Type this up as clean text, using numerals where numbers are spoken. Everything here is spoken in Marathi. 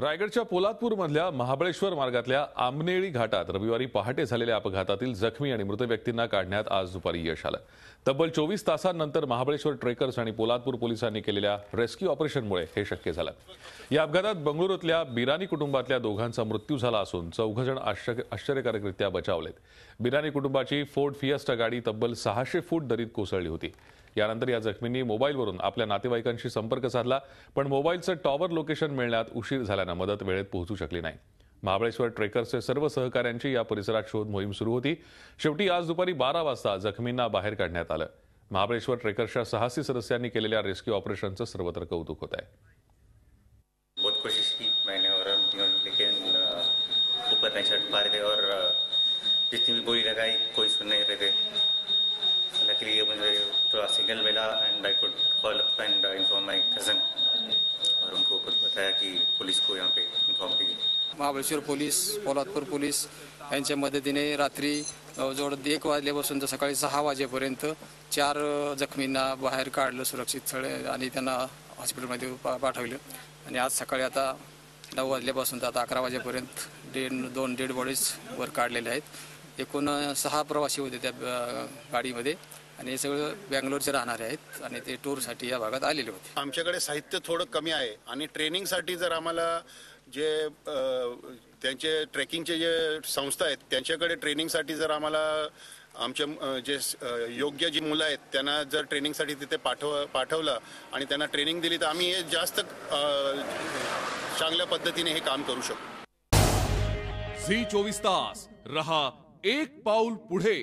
रायगडच्या पोलादपूरमधल्या महाबळेश्वर मार्गातल्या आंबनेळी घाटात रविवारी पहाटे झालेल्या अपघातातील जखमी आणि मृत व्यक्तींना काढण्यात आज दुपारी यश आलं। तब्बल 24 तासांनंतर महाबळेश्वर ट्रेकर्स आणि पोलादपूर पोलिसांनी केलेल्या रेस्क्यू ऑपरेशनमुळे हे शक्य झालं। या अपघातात बंगळुरूतल्या बिरानी कुटुंबातल्या दोघांचा मृत्यू झाला असून 4 जण आश्चर्यकारकरित्या बचावलेत। बिरानी कुटुंबाची फोर्ड फिएस्टा गाडी तब्बल 600 फूट दरीत कोसळली होती। यानंतर या जखमींनी मोबाईलवरून आपल्या नातेवाईकांशी संपर्क साधला, पण मोबाईलचं टॉवर लोकेशन मिळण्यात उशीर झाल्यानं मदत वेळेत पोहोचू शकली नाही। महाबळेश्वर ट्रेकर्सचे सर्व सहकाऱ्यांची या परिसरात शोध मोहीम सुरू होती। शेवटी आज दुपारी 12 वाजता जखमींना बाहेर काढण्यात आलं। महाबळेश्वर ट्रेकर्सच्या साहसी सदस्यांनी केलेल्या रेस्क्यू ऑपरेशनचं सर्वत्र कौतुक होत आहे। बहुत कोशिश की मैंने और लेकिन ऊपर नहीं चढ़ पा रहे थे और जितनी भी गोली लगाई कोई सुन नहीं रहे थे। लकीली मुझे थोड़ा सिग्नल मिला and I could call up end inform my cousin और उनको बताया कि पुलिस को यहाँ पे इन्फॉर्म कीजिए। महाबळेश्वर पोलीस, पोलादपूर पोलीस यांच्या मदतीने रात्री जवळ 1 वाजल्यापासून तर सकाळी 6 वाजेपर्यंत 4 जखमींना बाहेर काढलं सुरक्षित स्थळ आणि त्यांना हॉस्पिटलमध्ये पाठवलं। आणि आज सकाळी आता 9 वाजल्यापासून तर आता 11 वाजेपर्यंत 2 डेड बॉडीज वर काढलेले आहेत। एकूण 6 प्रवासी होते त्या गाडीमध्ये आणि हे सगळं बंगलोरचे राहणारे आहेत आणि ते टूरसाठी या भागात आलेले होते। आमच्याकडे साहित्य थोडं कमी आहे आणि ट्रेनिंगसाठी जर आम्हाला जे त्यांचे ट्रेकिंगचे जे संस्था आहेत त्यांच्याकडे ट्रेनिंगसाठी जर आम्हाला आमच्या जे योग्य जी मुलं आहेत त्यांना जर ट्रेनिंगसाठी तिथे पाठवलं आणि त्यांना ट्रेनिंग दिली तर आम्ही हे जास्त चांगल्या पद्धतीने हे काम करू शकतो। झी 24 तास रहा एक पाऊल पुढे।